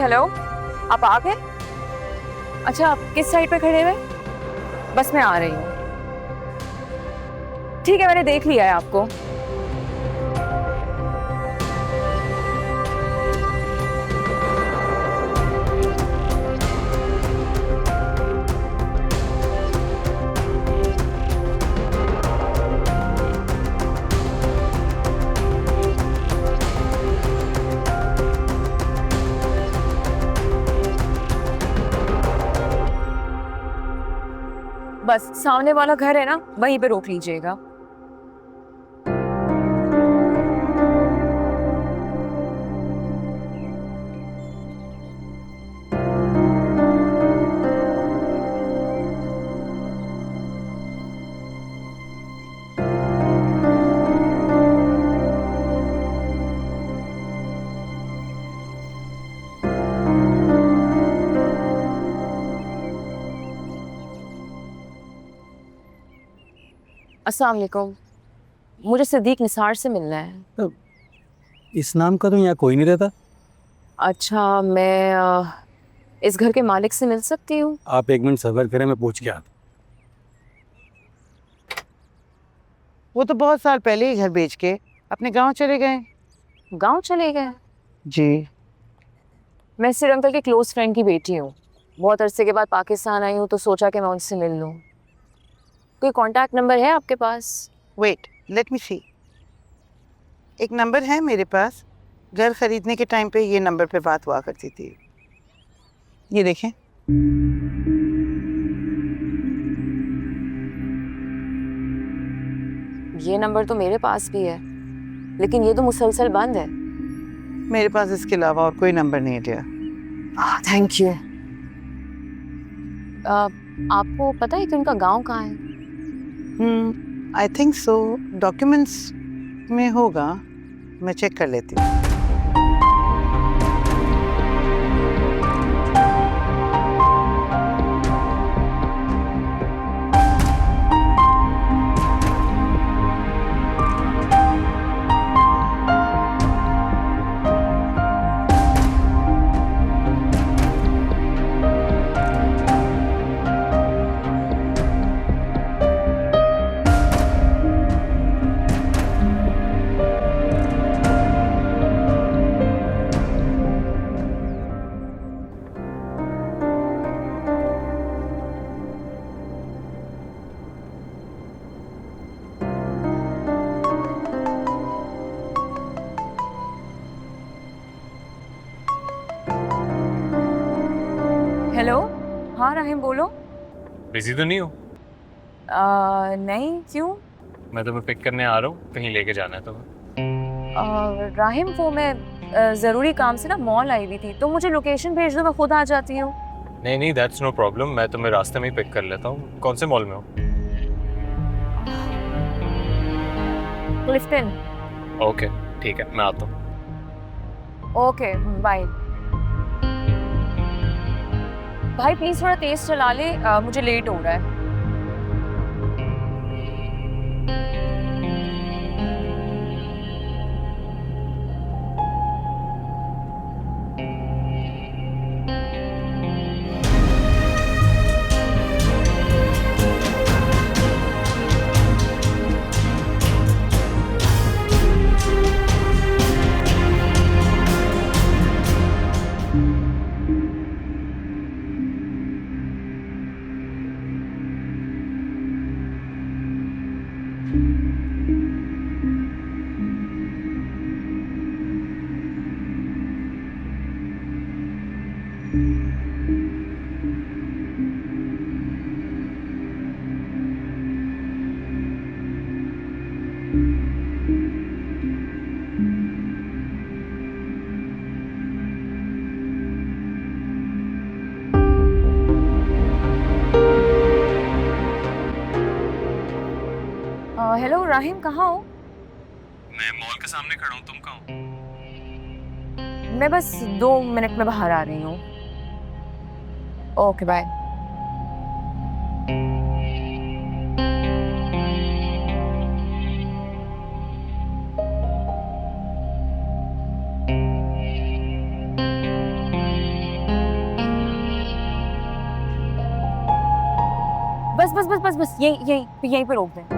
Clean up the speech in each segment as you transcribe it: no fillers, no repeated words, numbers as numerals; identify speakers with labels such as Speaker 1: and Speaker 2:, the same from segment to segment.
Speaker 1: Hello, आप आ गए? अच्छा, आप किस साइड पे खड़े हुए? बस मैं आ रही हूँ। ठीक है, मैंने देख लिया है आपको। बस सामने वाला घर है ना, वहीं पे रोक लीजिएगा। अस्सलाम वालेकुम, मुझे सिद्दीक निसार से मिलना है।
Speaker 2: तो इस नाम का तो यहाँ कोई नहीं रहता।
Speaker 1: अच्छा, मैं इस घर के मालिक से मिल सकती हूँ?
Speaker 2: आप एक मिनट सब्र करें, मैं पूछ के आता
Speaker 3: वो तो बहुत साल पहले ही घर बेच के अपने गांव चले गए।
Speaker 1: गांव चले गए?
Speaker 3: जी।
Speaker 1: मैं सिर अंकल के क्लोज फ्रेंड की बेटी हूँ। बहुत अरसे के बाद पाकिस्तान आई हूँ तो सोचा कि मैं उनसे मिल लूँ। कोई कांटेक्ट नंबर है आपके पास?
Speaker 3: वेट, लेट मी सी। एक नंबर है मेरे पास। घर खरीदने के टाइम पे ये नंबर पे बात हुआ करती थी। ये देखें।
Speaker 1: ये नंबर तो मेरे पास भी है, लेकिन ये तो मुसलसल बंद है।
Speaker 3: मेरे पास इसके अलावा और कोई नंबर नहीं है डियर।
Speaker 1: Thank you. आपको पता है कि उनका गांव कहाँ है?
Speaker 3: I think so. डॉक्यूमेंट्स में होगा, मैं चेक कर लेती हूँ।
Speaker 1: हेलो, हाँ राहिम बोलो।
Speaker 4: बिजी तो नहीं हो?
Speaker 1: नहीं, क्यों?
Speaker 4: मैं तुम्हें पिक करने आ रहा हूँ, कहीं लेके जाना है तुम्हें।
Speaker 1: राहिम, वो मैं ज़रूरी काम से ना मॉल आई हुई थी, तो मुझे लोकेशन भेज दो, मैं खुद आ जाती हूँ।
Speaker 4: नहीं नहीं, दैट्स नो प्रॉब्लम, मैं तुम्हें रास्ते में ही पिक कर लेता हूँ। कौन से मॉल में हो?
Speaker 1: क्लिफ्टन।
Speaker 4: ओके ठीक है, मैं आता हूँ।
Speaker 1: Okay, bye. भाई प्लीज थोड़ा तेज चला ले, मुझे लेट हो रहा है। हेलो राहिम, कहाँ हो?
Speaker 4: मैं मॉल के सामने खड़ा हूँ, तुम कहाँ हो?
Speaker 1: मैं बस 2 मिनट में बाहर आ रही हूँ। Okay, bye. बस यही यही यहीं पे रोक दें।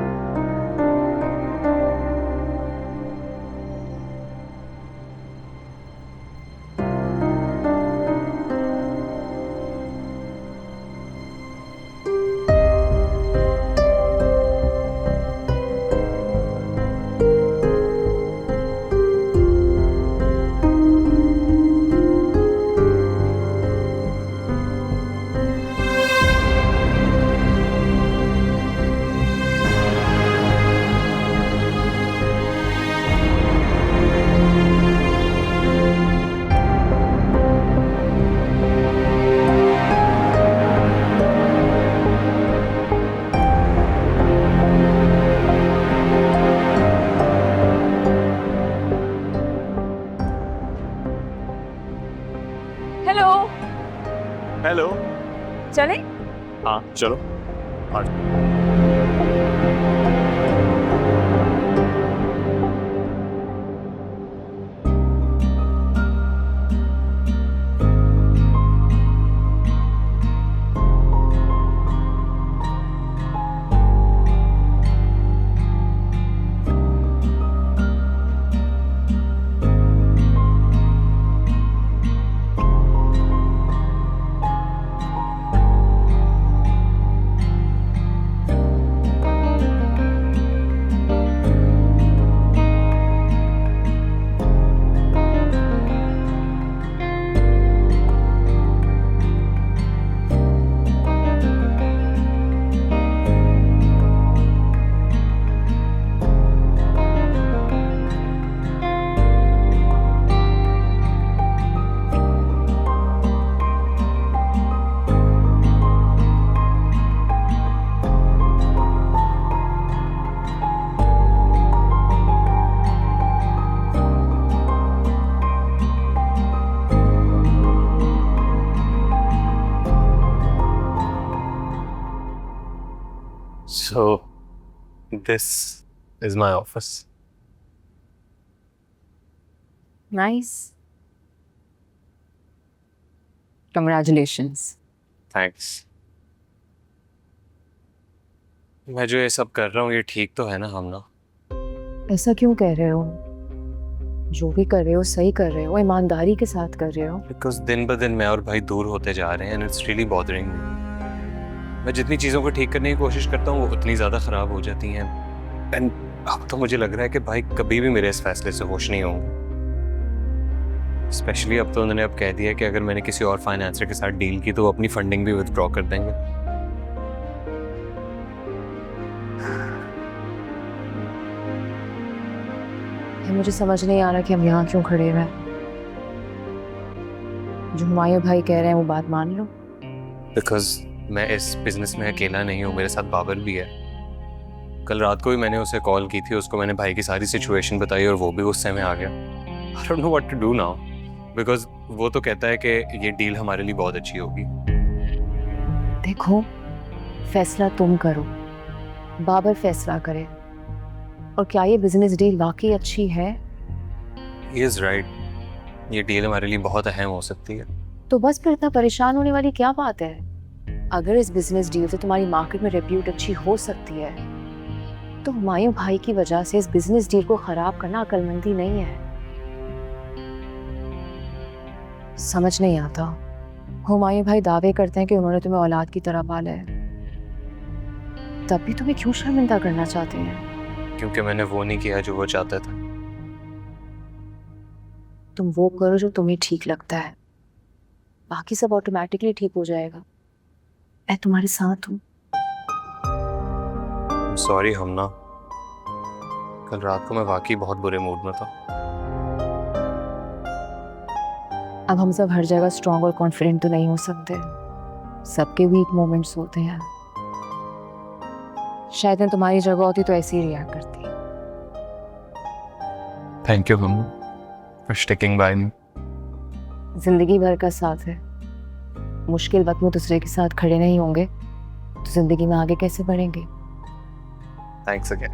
Speaker 1: Hello,
Speaker 4: hello.
Speaker 1: चले?
Speaker 4: हाँ चलो। So, this is my office.
Speaker 1: Nice. Congratulations.
Speaker 4: Thanks. मैं जो ये सब कर रहा हूँ ये ठीक तो है ना हम ना?
Speaker 1: ऐसा क्यों कह रहे हो? जो भी कर रहे हो सही कर रहे हो, ईमानदारी के साथ कर रहे हो।
Speaker 4: Because दिन ब दिन मैं और भाई दूर होते जा रहे हैं and it's really bothering me. मैं जितनी चीज़ों को ठीक करने की कोशिश करता हूँ वो उतनी ज़्यादा ख़राब हो जाती हैं। एंड अब तो मुझे लग रहा है कि भाई कभी भी मेरे इस फैसले से होश नहीं होंगे। स्पेशली अब तो उन्होंने अब कह दिया कि अगर मैंने किसी और फाइनेंसर के साथ डील की तो वो अपनी फंडिंग भी विथड्रॉ कर देंगे।
Speaker 1: ये मुझे समझ नहीं आ रहा कि हम यहाँ क्यों खड़े हुए हैं। जो हुमायूं भाई कह रहे हैं वो बात मान लो।
Speaker 4: बिकॉज मैं इस बिजनेस में अकेला नहीं हूँ, मेरे साथ बाबर भी है। कल रात को भी मैंने उसे कॉल की थी, उसको मैंने भाई की सारी सिचुएशन बताई और वो भी गुस्से में आ गया। I don't know what to do now because वो तो कहता है कि ये डील हमारे लिए बहुत अच्छी होगी।
Speaker 1: देखो, फैसला तुम करो, बाबर फैसला करे। और क्या ये बिजनेस डील वाकई अच्छी है?
Speaker 4: ही इज राइट, ये डील हमारे लिए बहुत अहम हो सकती है।
Speaker 1: तो बस फिर इतना परेशान होने वाली क्या बात है? अगर इस बिजनेस डील से तुम्हारी मार्केट में रेप्यूट अच्छी हो सकती है तो हुमायूं भाई की वजह से इस बिजनेस डील को खराब करना अक्लमंदी नहीं है। समझ नहीं आता, हुमायूं भाई दावे करते हैं कि उन्होंने तुम्हें औलाद की तरह पाला है, तब भी तुम्हें क्यों शर्मिंदा करना चाहते हैं?
Speaker 4: क्योंकि मैंने वो नहीं किया जो वो चाहता था।
Speaker 1: तुम वो करो जो तुम्हें ठीक लगता है, बाकी सब ऑटोमेटिकली ठीक हो जाएगा। मैं तुम्हारे साथ हूँ।
Speaker 4: सॉरी हमना, कल रात को मैं वाकई बहुत बुरे मूड में था।
Speaker 1: अब हम सब हर जगह स्ट्रांग और कॉन्फिडेंट तो नहीं हो सकते, सबके वीक मोमेंट्स होते हैं। शायद मैं तुम्हारी जगह होती तो ऐसे ही रिएक्ट करती।
Speaker 4: Thank you Hamna for sticking by me.
Speaker 1: जिंदगी भर का साथ है, मुश्किल वक्त में दूसरे के साथ खड़े नहीं होंगे तो जिंदगी में आगे कैसे बढ़ेंगे?
Speaker 4: Thanks again.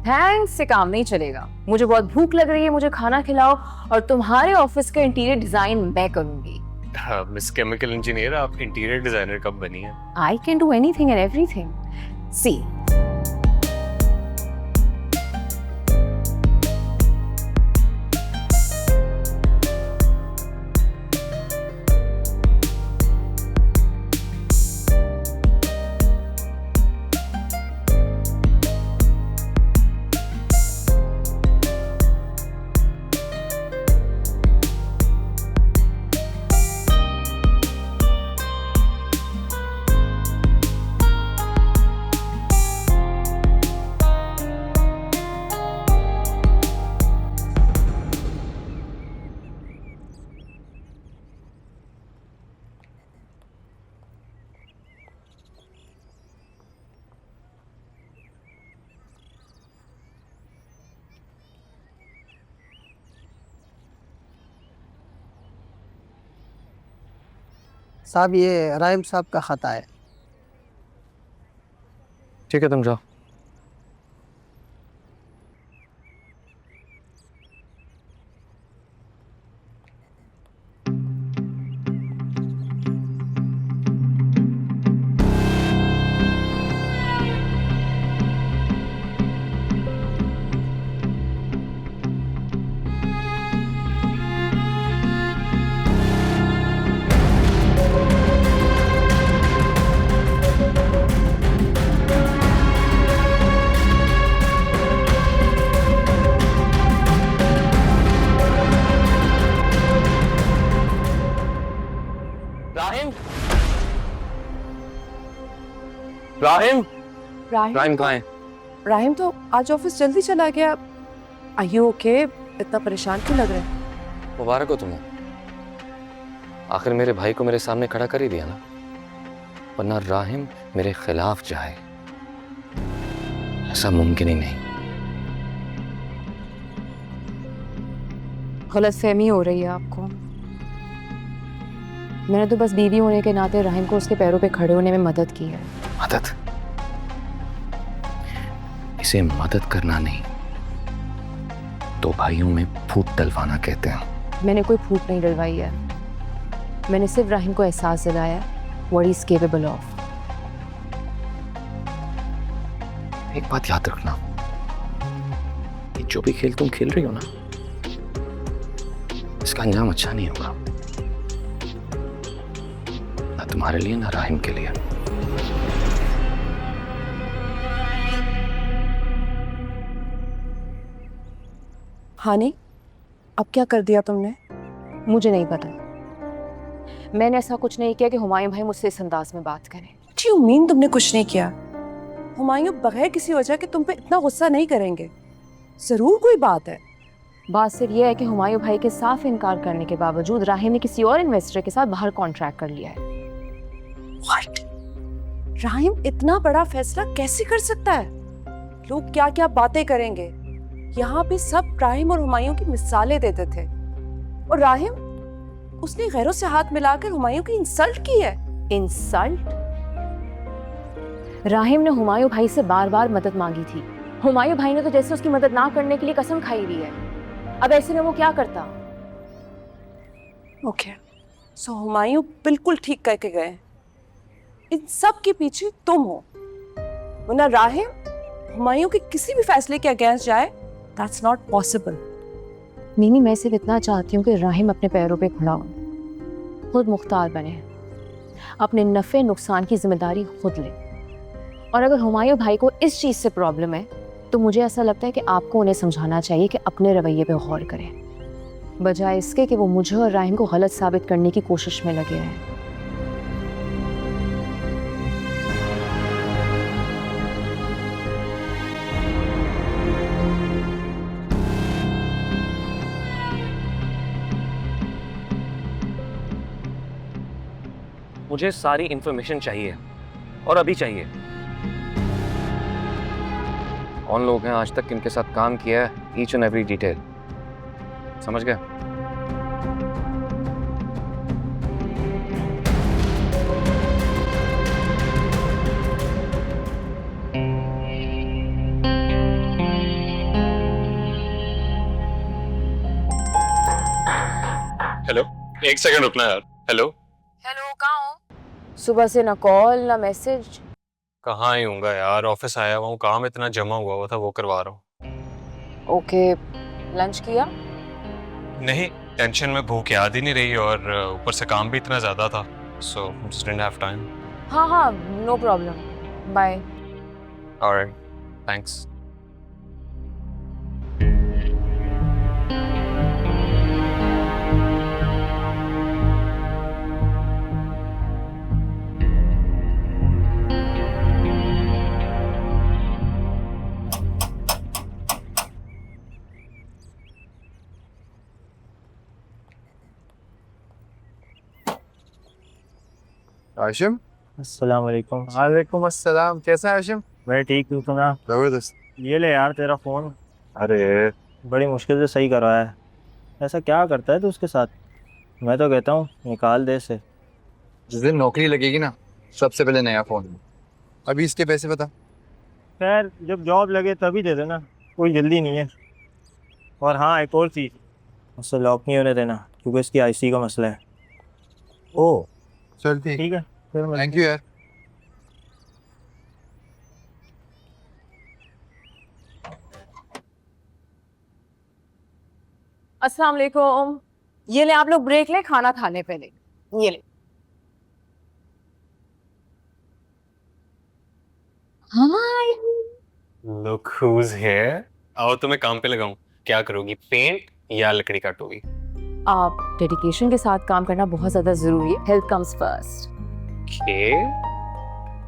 Speaker 1: थैंक्स से काम नहीं चलेगा। मुझे बहुत भूख लग रही है, मुझे खाना खिलाओ और तुम्हारे ऑफिस का इंटीरियर डिजाइन मैं करूंगी।
Speaker 4: मिस केमिकल इंजीनियर, आप इंटीरियर डिजाइनर कब बनी है?
Speaker 1: I can do anything and everything. See.
Speaker 5: साहब ये राहिम साहब का खाता है।
Speaker 4: ठीक है, तुम जाओ। राहिम, राहिम, राहिम कहाँ है?
Speaker 6: राहिम तो आज ऑफिस जल्दी चला गया। Are you okay? इतना परेशान क्यों लग रहे हैं?
Speaker 4: मुबारक हो तुम्हें, आखिर मेरे भाई को मेरे सामने खड़ा कर ही दिया ना, वरना राहिम मेरे खिलाफ जाए ऐसा मुमकिन ही नहीं।
Speaker 1: गलतफहमी हो रही है आपको। मैंने तो बस बीवी होने के नाते राहिम को उसके पैरों पे खड़े होने में मदद की है।
Speaker 4: मदद? इसे मदद करना नहीं, दो भाइयों में फूट डलवाना कहते हैं।
Speaker 1: मैंने कोई फूट नहीं डलवाई है, मैंने सिर्फ राहिम को एहसास दिलाया what he is capable of.
Speaker 4: एक बात याद रखना, कि जो भी खेल तुम खेल रही हो ना, इसका अंजाम अच्छा नहीं होगा, ना तुम्हारे लिए ना राहिम के लिए।
Speaker 6: हानि, अब क्या कर दिया तुमने?
Speaker 1: मुझे नहीं पता, मैंने ऐसा कुछ नहीं किया कि हुमायूं भाई मुझसे इस अंदाज में बात करें।
Speaker 6: जी उम्मीद तुमने कुछ नहीं किया। हुमायूं बगैर किसी वजह के तुम पे इतना गुस्सा नहीं करेंगे, जरूर कोई बात है।
Speaker 1: बात सिर्फ यह है कि हुमायूं भाई के साफ इनकार करने के बावजूद राहिम ने किसी और इन्वेस्टर के साथ बाहर कॉन्ट्रैक्ट कर लिया है।
Speaker 6: What? राहिम इतना बड़ा फैसला कैसे कर सकता है? लोग क्या क्या बातें करेंगे। यहाँ पे सब राहिम और हुमायूं की मिसालें देते थे, और राहिम उसने गैरों से हाथ मिलाकर हुमायूं की इंसल्ट की है।
Speaker 1: इंसल्ट? राहिम ने हुमायूं भाई से बार बार मदद मांगी थी, हुमायूं भाई ने तो जैसे उसकी मदद ना करने के लिए कसम खाई हुई है। अब ऐसे में वो क्या करता?
Speaker 6: ओके, सो हुमायूं बिल्कुल ठीक करके गए। इन सब के पीछे तुम हो, वरना राहिम हुमायूं के किसी भी फैसले के अगेंस्ट जाए, दैट्स नॉट पॉसिबल।
Speaker 1: मीनी, मैं सिर्फ इतना चाहती हूँ कि राहिम अपने पैरों पे खड़ा हो, खुद मुख्तार बने, अपने नफ़े नुकसान की जिम्मेदारी खुद ले। और अगर हुमायूं भाई को इस चीज़ से प्रॉब्लम है, तो मुझे ऐसा लगता है कि आपको उन्हें समझाना चाहिए कि अपने रवैये पे गौर करें, बजाय इसके कि वो मुझे और राहिम को गलत साबित करने की कोशिश में लगे हैं।
Speaker 4: मुझे सारी इंफॉर्मेशन चाहिए, और अभी चाहिए। कौन लोग हैं आज तक किनके साथ काम किया है, ईच एंड एवरी डिटेल, समझ गए? हेलो, एक सेकंड रुकना यार। हेलो,
Speaker 1: हेलो, कहाँ हो? सुबह से ना कॉल ना मैसेज।
Speaker 4: कहाँ ही हूँगा यार, ऑफिस आया हुआ हूँ, काम इतना जमा हुआ था वो करवा रहा हूँ।
Speaker 6: ओके, लंच किया?
Speaker 4: नहीं, टेंशन में भूख याद ही नहीं रही और ऊपर से काम भी इतना ज्यादा था, so just didn't have time.
Speaker 6: हाँ हाँ, no problem, bye.
Speaker 4: Alright, thanks.
Speaker 7: Ashim.
Speaker 8: अस्सलाम वालेकुम।
Speaker 7: वालेकुम अस्सलाम, कैसा है आशिम?
Speaker 8: मैं ठीक हूँ, सुना।
Speaker 7: जबरदस्त।
Speaker 8: ये ले यार तेरा फ़ोन,
Speaker 7: अरे
Speaker 8: बड़ी मुश्किल से सही करवाया है। ऐसा क्या करता है तू उसके साथ? मैं तो कहता हूँ निकाल दे इसे।
Speaker 7: जिस दिन नौकरी लगेगी ना, सबसे पहले नया फोन। अभी इसके पैसे बता।
Speaker 8: खैर जब जॉब लगे तभी दे देना, कोई जल्दी नहीं है। और हाँ, एक और चीज़, उससे लॉक नहीं होने देना क्योंकि इसकी आईसी का मसला है।
Speaker 7: ओ चल ठीक।
Speaker 8: ठीक है, फिर मिलते
Speaker 7: थैंक यू यार।
Speaker 6: अस्सलाम वालेकुम। ये ले, आप लोग ब्रेक लें, खाना खाने पहले। ये ले।
Speaker 1: हाय।
Speaker 4: Look who's here. आओ तुम्हें काम पे लगाऊं। क्या करोगी, पेंट या लकड़ी काटोगी?
Speaker 1: आप डेडिकेशन के साथ काम करना बहुत ज्यादा जरूरी है। Health comes first.
Speaker 4: Okay,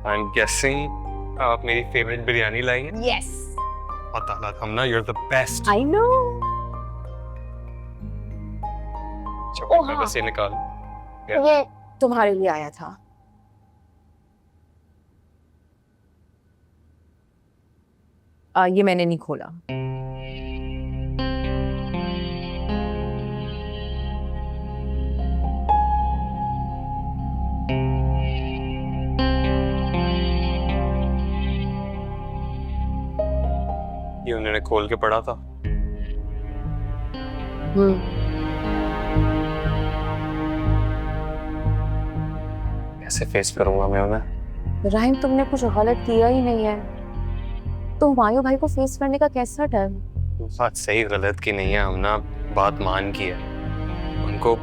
Speaker 4: I am guessing आप मेरी फेवरेट बिरयानी लाई हैं।
Speaker 1: यस,
Speaker 4: पता लगा Hamna, you are the best.
Speaker 1: I know.
Speaker 4: चलो
Speaker 1: हाँ।
Speaker 4: बस ये निकाल।
Speaker 1: ये तुम्हारे लिए आया था। ये मैंने नहीं खोला।
Speaker 4: ये उन्होंने खोल के पढ़ा था। कैसे फेस करूंगा मैं उन्हें?
Speaker 1: राहिम, तुमने कुछ गलत किया ही नहीं है, तो हुमायूं भाई को फेस करने का कैसा डर?
Speaker 4: बात सही गलत की नहीं है हमना, बात मान की है। उनको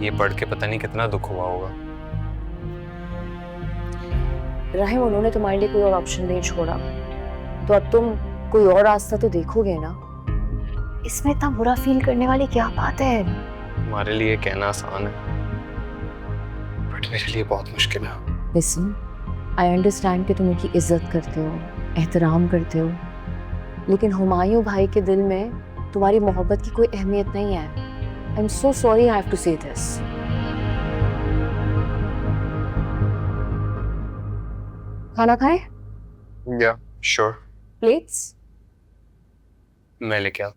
Speaker 4: ये पढ़ के पता नहीं कितना दुख हुआ होगा।
Speaker 1: राहिम, उन्होंने तुम्हारे लिए कोई और ऑप्शन नहीं छोड़ा, तो अब तुम कोई और रास्ता तो देखोगे ना। इसमें इतना बुरा फील करने वाली क्या बात है?
Speaker 4: हमारे लिए कहना आसान है, बट मेरे लिए बहुत मुश्किल है।
Speaker 1: लिसन, आई अंडरस्टैंड कि तुम उनकी इज्जत करते हो, एहतराम करते हो, लेकिन हुमायूं भाई के दिल में तुम्हारी मोहब्बत की कोई अहमियत नहीं है। I am so sorry, I have to say this. खाना खाए?
Speaker 4: या श्योर,
Speaker 1: प्लेट्स?
Speaker 4: मैं लेके आता।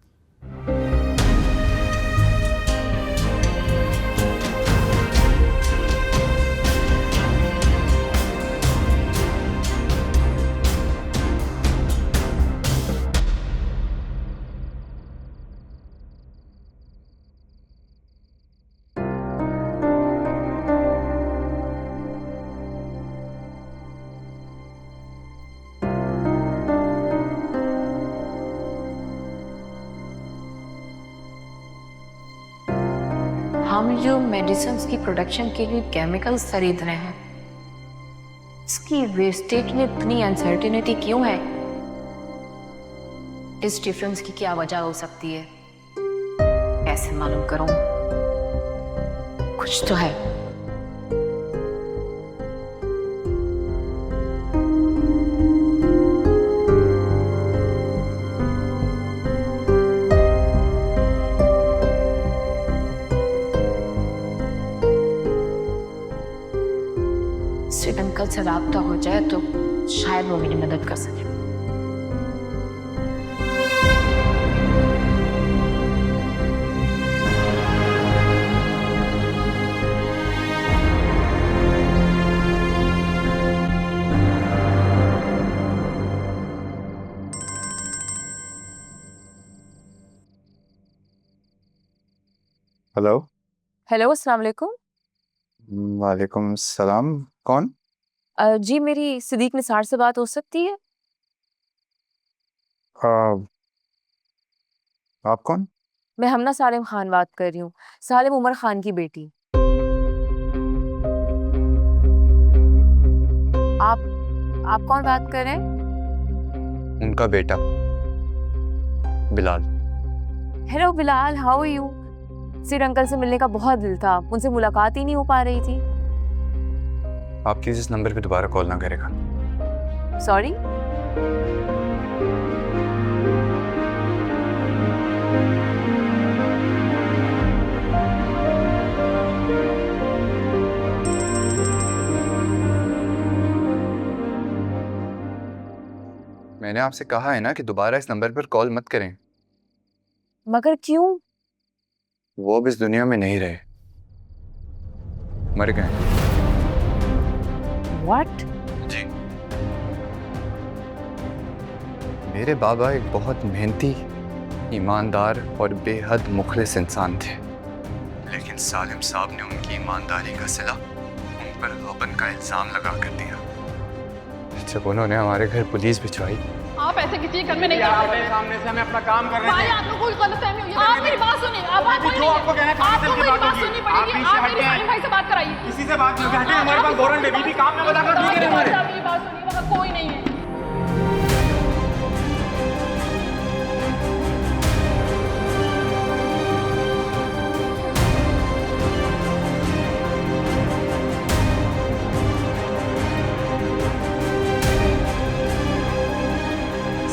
Speaker 1: हम जो मेडिसिन की प्रोडक्शन के लिए केमिकल्स खरीद रहे हैं, इसकी वेस्टेज में इतनी अनसर्टेनिटी क्यों है? इस डिफरेंस की क्या वजह हो सकती है? कैसे मालूम करूं? कुछ तो है। सिर्फ अंकल से राब्ता हो जाए तो शायद वो मेरी मदद कर सके।
Speaker 7: हेलो।
Speaker 6: हेलो, अस्सलाम वालेकुम।
Speaker 7: वालेकुम सलाम। कौन?
Speaker 1: जी मेरी सिद्दीक निसार से बात हो सकती है?
Speaker 7: आप कौन?
Speaker 1: मैं हमना सालिम खान बात कर रही हूँ, सालिम उमर खान की बेटी। आप कौन बात कर रहे हैं?
Speaker 7: उनका बेटा Bilal.
Speaker 1: Hello Bilal, how are you? Sid uncle से मिलने का बहुत दिल था, उनसे मुलाकात ही नहीं हो पा रही थी।
Speaker 7: आप प्लीज इस नंबर पे दोबारा कॉल ना करेगा।
Speaker 1: सॉरी।
Speaker 7: मैंने आपसे कहा है ना कि दोबारा इस नंबर पर कॉल मत करें।
Speaker 1: मगर क्यों?
Speaker 7: वो अब इस दुनिया में नहीं रहे, मर गए।
Speaker 1: व्हाट?
Speaker 7: जी। मेरे बाबा एक बहुत मेहनती, ईमानदार और बेहद मुखलिस इंसान थे, लेकिन सालिम साहब ने उनकी ईमानदारी का सिला उन पर गबन का इल्जाम लगा कर दिया। जब उन्होंने हमारे घर पुलिस भिजवाई।
Speaker 9: आप ऐसे किसी घर में नहीं जा सकते। सामने से हमें अपना काम कर रहे हैं। आपको कोई गलतफहमी हुई है। आप मेरी बात सुनिए। आप जो आपको कहना है आपको मेरी बात सुननी पड़ेगी। आप मेरी सालिम भाई से बात कराइए। किसी से बात नहीं करते, हमारे पास गौरन बेबी भी काम में बताकर ठीक है हमारे। आप मेरी बात सुनिए, वहाँ कोई नहीं है।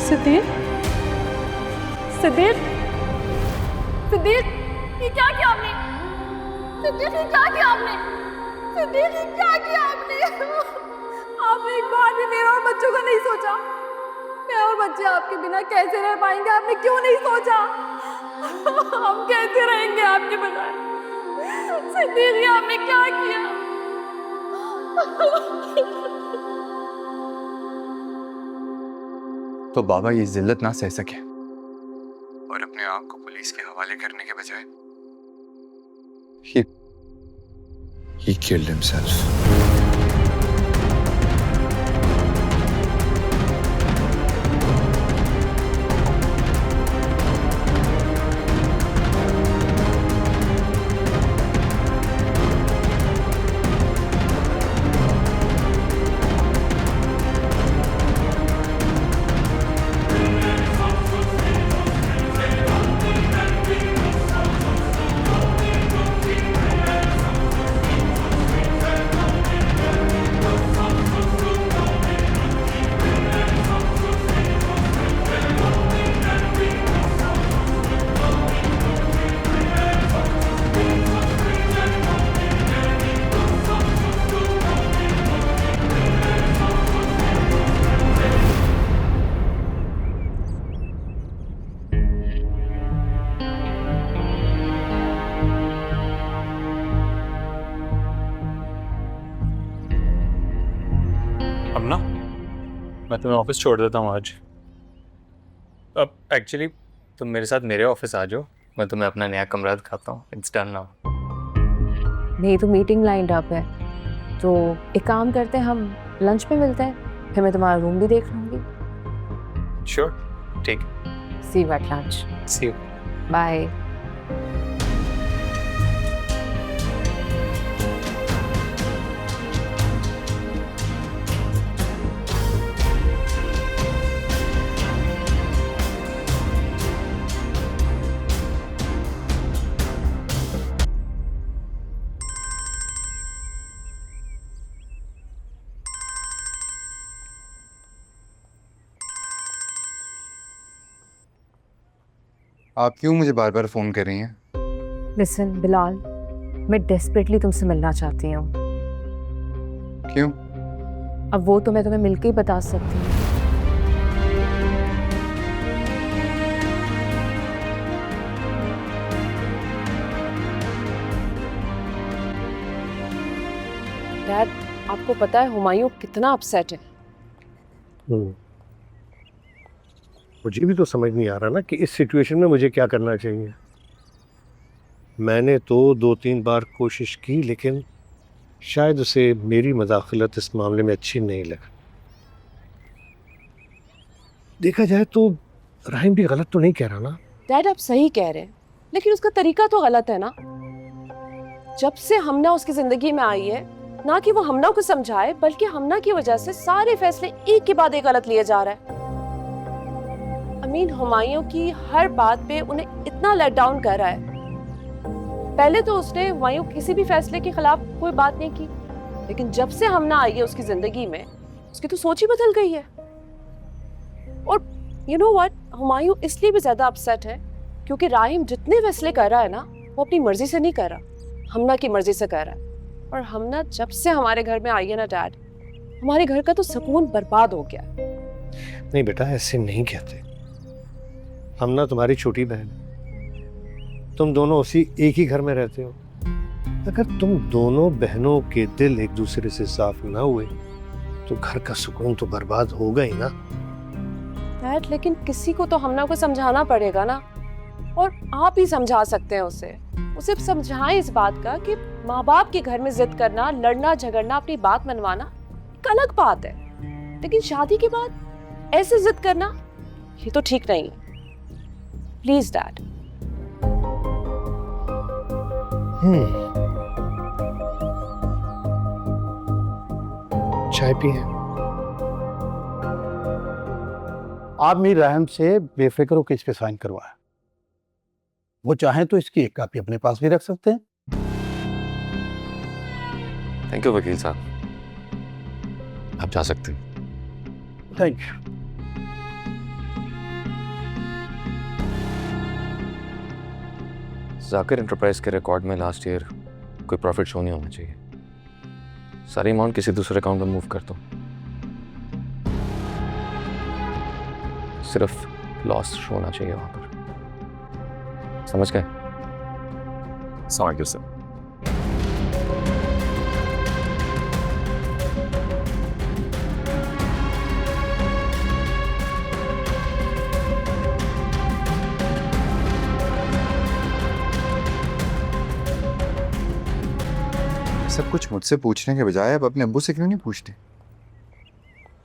Speaker 9: सिद्दीक, सिद्दीक, सिद्दीक, ये क्या किया आपने? सिद्दीक, ये क्या किया आपने? सिद्दीक, ये क्या किया आपने? आपने एक बार भी मेरा और बच्चों का नहीं सोचा। मैं और बच्चे आपके बिना कैसे रह पाएंगे? आपने क्यों नहीं सोचा? हम कैसे रहेंगे आपके बगैर? सिद्दीक, ये आपने क्या किया?
Speaker 7: तो बाबा ये जिल्लत ना सह सके और अपने आप को पुलिस के हवाले करने के बजाय he killed himself.
Speaker 4: अब ना मैं तुम्हें ऑफिस छोड़ देता हूँ आज। अब एक्चुअली तुम मेरे साथ मेरे ऑफिस आ जाओ, मैं तुम्हें अपना नया कमरा दिखाता हूँ। It's done now.
Speaker 1: नहीं तो मीटिंग लाइंड अप है, तो एक काम करते हैं, हम लंच पे मिलते हैं, फिर मैं तुम्हारा रूम भी देख लूँगी।
Speaker 4: श्योर, ठीक।
Speaker 1: See you at lunch.
Speaker 4: See you.
Speaker 1: Bye.
Speaker 7: आप क्यों मुझे बार बार फोन कर रही हैं?
Speaker 1: लिसन बिलाल, मैं डेस्परेटली तुमसे मिलना चाहती हूँ।
Speaker 7: क्यों?
Speaker 1: अब वो तो मैं तुम्हें मिलके ही बता सकती हूँ।
Speaker 6: डैड, आपको पता है हुमायूं कितना अपसेट है?
Speaker 10: मुझे भी तो समझ नहीं आ रहा ना कि इस सिचुएशन में मुझे क्या करना चाहिए। मैंने तो 2-3 बार कोशिश की, लेकिन शायद उसे मेरी मदाखलत इस मामले में अच्छी नहीं लगी। देखा जाए तो राहिम भी गलत तो नहीं कह रहा ना।
Speaker 6: डैड आप सही कह रहे हैं, लेकिन उसका तरीका तो गलत है ना। जब से हमना उसकी जिंदगी में आई है, ना कि वो हमना को समझाए, बल्कि हमना की वजह से सारे फैसले एक के बाद एक गलत लिए जा रहा है। अमीन हुमायूं की हर बात पे उन्हें इतना लेट डाउन कर रहा है। पहले तो उसने हुमायूं किसी भी फैसले के खिलाफ कोई बात नहीं की, लेकिन जब से हमना आई है उसकी जिंदगी में, उसकी तो सोच ही बदल गई है। और यू नो व्हाट, हुमायूं इसलिए भी ज्यादा अपसेट है क्योंकि राहिम जितने फैसले कर रहा है ना, वो अपनी मर्जी से नहीं कर रहा, हमना की मर्जी से कर रहा है। और हमना जब से हमारे घर में आई है ना डैड, हमारे घर का तो सुकून बर्बाद हो गया।
Speaker 10: नहीं बेटा, ऐसे नहीं कहते। हमना तुम्हारी छोटी बहन है, तुम दोनों उसी एक ही घर में रहते हो। अगर तुम दोनों बहनों के दिल एक दूसरे से साफ ना हुए तो घर का सुकून तो बर्बाद होगा ही ना।
Speaker 6: डैड लेकिन किसी को तो हमना को समझाना पड़ेगा ना, और आप ही समझा सकते हैं उसे समझाएं इस बात का कि माँ बाप के घर में जिद करना, लड़ना झगड़ना, अपनी बात मनवाना एक अलग बात है, लेकिन शादी के बाद ऐसे जिद करना ये तो ठीक नहीं है। Please dad.
Speaker 10: चाय पिए।
Speaker 11: आप मीर रहम से बेफिक्र होकर इस पे साइन करवाएं। वो चाहें तो इसकी एक कॉपी अपने पास भी रख सकते हैं।
Speaker 4: थैंक यू वकील साहब, आप जा सकते हैं।
Speaker 11: Thank you.
Speaker 4: जाकिर एंटरप्राइज के रिकॉर्ड में लास्ट ईयर कोई प्रॉफिट शो नहीं होना चाहिए। सारी अमाउंट किसी दूसरे अकाउंट में मूव कर दो, सिर्फ लॉस शो होना चाहिए वहां पर। समझ गए? समझ गए सर।
Speaker 7: सब कुछ मुझसे पूछने के बजाय अब अपने अब्बू से क्यों नहीं पूछते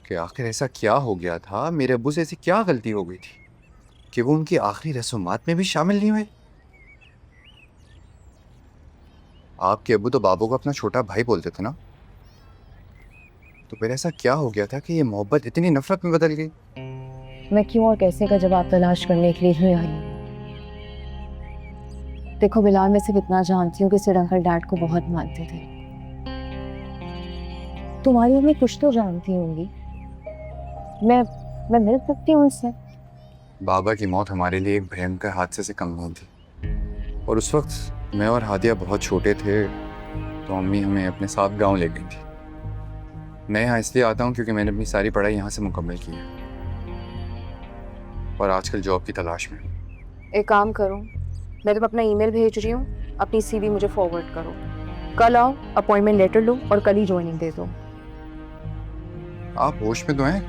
Speaker 7: कि आखिर ऐसा क्या हो गया था, मेरे अब्बू से ऐसी क्या गलती हो गई थी कि वो उनकी आखिरी रस्मात में भी शामिल नहीं हुए। आपके अब्बू तो बाबू को अपना छोटा भाई बोलते थे ना, तो फिर ऐसा क्या हो गया था कि ये मोहब्बत इतनी नफरत में बदल गई?
Speaker 1: मैं क्यों और कैसे का जवाब तलाश करने के लिए ही आई हूँ। देखो बिलाल, मैं सिर्फ इतना जानती हूँ कि सिर अंकल डैड को बहुत मानते थे। तुम्हारी मम्मी कुछ तो जानती होंगी। मैं मिल सकती हूँ उनसे।
Speaker 7: बाबा की मौत हमारे लिए एक भयंकर हादसे से कम नहीं थी, और उस वक्त मैं और हादिया बहुत छोटे थे, तो अम्मी हमें अपने साथ गांव ले गई थी। मैं यहाँ इसलिए आता हूँ क्योंकि मैंने अपनी सारी पढ़ाई यहाँ से मुकम्मल की है और आजकल जॉब की तलाश में।
Speaker 1: एक काम करो, मैं तुम्हें अपना ईमेल भेज रही हूँ, अपनी सीवी मुझे फॉरवर्ड करो। कल आओ, अपॉइंटमेंट लेटर लो और कल ही ज्वाइनिंग दे दो।
Speaker 7: आप होश में तो हैं?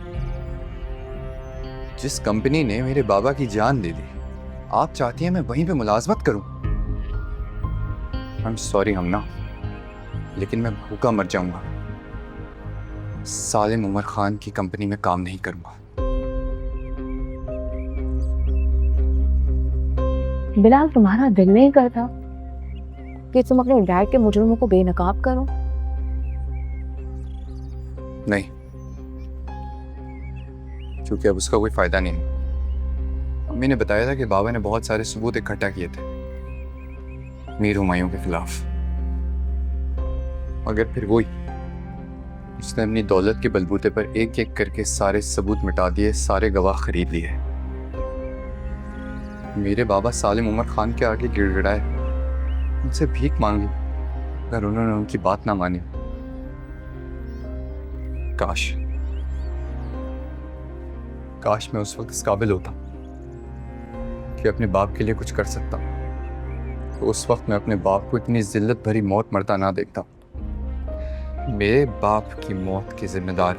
Speaker 7: जिस कंपनी ने मेरे बाबा की जान दे दी, आप चाहती हैं मैं वहीं पे मुलाजमत करूं? आई एम सॉरी हमना, लेकिन मैं भूखा मर जाऊंगा। सालिम उमर खान की कंपनी में काम नहीं करूंगा।
Speaker 1: बिलाल, तुम्हारा दिल नहीं करता कि तुम अपने डैड के मुजरिमों को बेनकाब करो?
Speaker 7: नहीं, क्योंकि अब उसका कोई फायदा नहीं है। अम्मी ने बताया था कि बाबा ने बहुत सारे सबूत इकट्ठा किए थे मीर हुमायूं के खिलाफ, मगर फिर वही उसने अपनी दौलत के बलबूते पर एक एक करके सारे सबूत मिटा दिए, सारे गवाह खरीद लिए। मेरे बाबा सालिम उमर खान के आगे गिड़गिड़ाए, उनसे भीख मांगी, अगर उन्होंने उनकी बात ना मानी। काश मैं उस वक्त इस काबिल होता कि अपने बाप के लिए कुछ कर सकता, तो उस वक्त मैं अपने बाप को इतनी जिल्लत भरी मौत मरता ना देखता। मेरे बाप की मौत के जिम्मेदार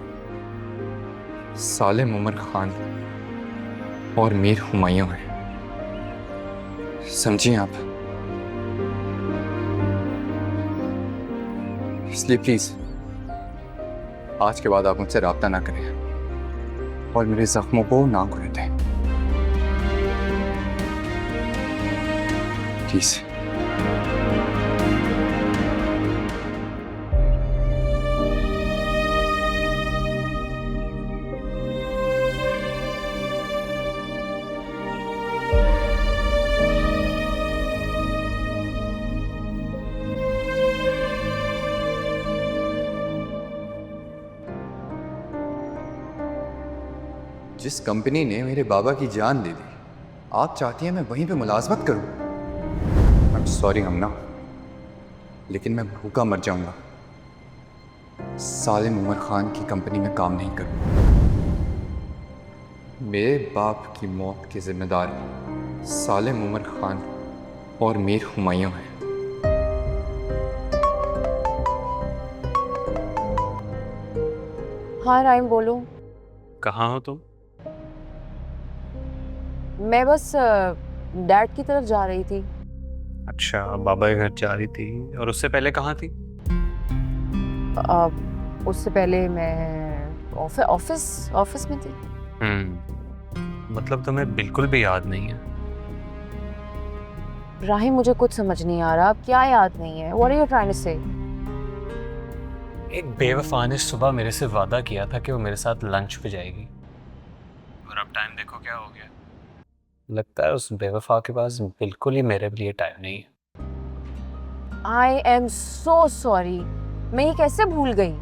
Speaker 7: सालिम उमर खान और मीर हुमायूं हैं, समझिए आप। इसलिए प्लीज आज के बाद आप मुझसे रब्ता ना करें और मेरे जख्मों को ना खुले दें प्लीज। जिस कंपनी ने मेरे बाबा की जान ले ली, आप चाहती हैं मैं वहीं पे मुलाजमत करूं? आई एम सॉरी हमना, लेकिन मैं भूखा मर जाऊंगा। सालिम उमर खान की कंपनी में काम नहीं करूंगा। मेरे बाप की मौत के जिम्मेदार सालिम उमर खान और मीर हुमायूं हैं।
Speaker 1: हाँ राइम बोलो।
Speaker 4: कहाँ हो तुम?
Speaker 1: मैं बस डैड की तरफ जा रही थी।
Speaker 4: अच्छा, बाबा के घर जा रही थी। और उससे पहले कहाँ थी?
Speaker 1: उससे पहले मैं ऑफिस में थी।
Speaker 4: मतलब तुम्हें बिल्कुल भी याद नहीं है?
Speaker 1: राहिम मुझे कुछ समझ नहीं आ रहा, क्या याद नहीं है? What are you trying to say?
Speaker 4: एक बेवफा ने सुबह मेरे से वादा किया था कि वो मेरे साथ लंच पे जाएगी, और अब टाइम देखो क्या हो गया। लगता है उस बेवफा के पास बिल्कुल ही मेरे लिए टाइम नहीं है।
Speaker 1: I am so sorry, मैं ये कैसे भूल गई?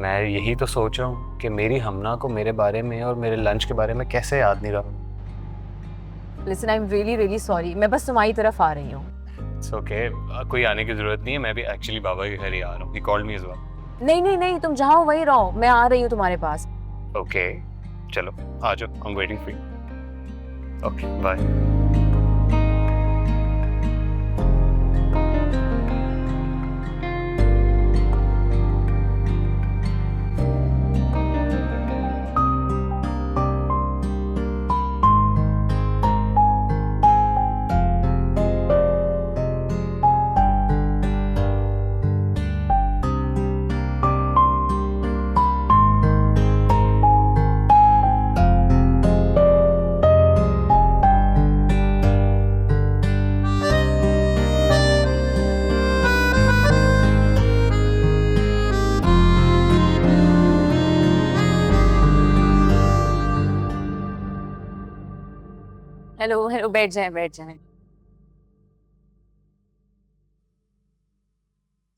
Speaker 4: मैं यही तो सोच रहा हूँ कि मेरी हमना को मेरे बारे में और मेरे लंच के बारे में कैसे याद नहीं रहा।
Speaker 1: Listen, I'm really really sorry, मैं बस तुम्हारी तरफ आ रही हूँ।
Speaker 4: It's okay, कोई आने की जरूरत नहीं है। मैं भी एक्चुअली बाबा के घर ही आ रहा हूँ। He called me as well.
Speaker 1: नहीं, तुम जहाँ हो वहीं रहो, मैं आ रही हूँ तुम्हारे पास।
Speaker 4: Okay, चलो आ जाओ, I'm waiting for you. Okay, bye.
Speaker 1: Hello, बैठ जाए।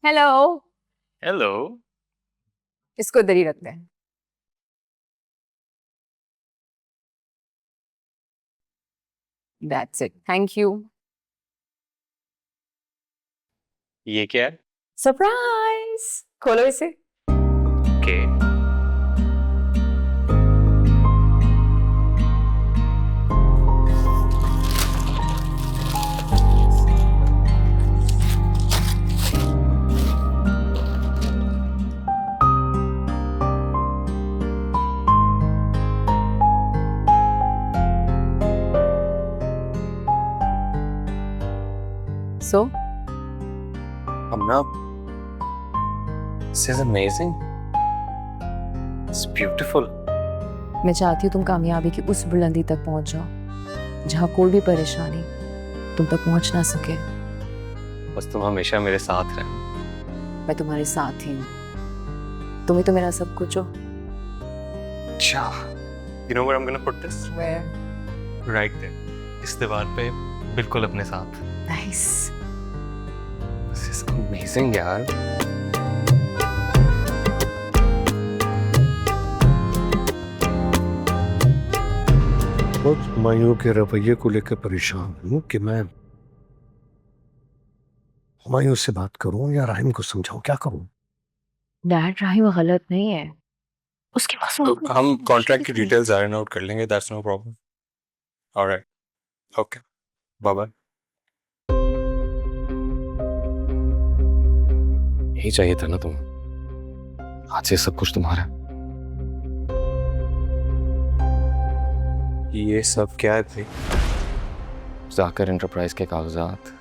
Speaker 1: Hello,
Speaker 4: Hello.
Speaker 1: इसको इधर ही रखते हैं। That's it, thank you.
Speaker 4: ये क्या है?
Speaker 1: सरप्राइज, खोलो इसे।
Speaker 4: Okay.
Speaker 1: So,
Speaker 4: Amna, this is amazing. It's beautiful.
Speaker 1: मैं चाहती हूँ तुम कामयाबी की उस बुलंदी तक पहुँच जाओ जहाँ कोई भी परेशानी तुम तक पहुँच ना सके।
Speaker 4: बस तुम हमेशा मेरे साथ रहना।
Speaker 1: मैं तुम्हारे साथ ही हूँ, तुम ही तो मेरा सब कुछ हो।
Speaker 4: अच्छा, you know where I'm gonna put this?
Speaker 1: Where?
Speaker 4: Right there. इस दीवार पे बिल्कुल अपने साथ।
Speaker 1: Nice.
Speaker 4: This is amazing यार।
Speaker 10: बहुत हुमायूं के रवैये को लेकर परेशान हूँ कि मैं हुमायूं से बात करूं या राहिम को समझाऊं, क्या करूं?
Speaker 1: डैड, राहिम गलत नहीं है, उसके पास
Speaker 4: हम कॉन्ट्रैक्ट की डिटेल्स आयरन आउट कर लेंगे। That's no problem. All right. Okay. Bye bye. यही चाहिए था ना तुम। आज से सब कुछ तुम्हारा। ये सब क्या थे? जाकर एंटरप्राइज के कागजात,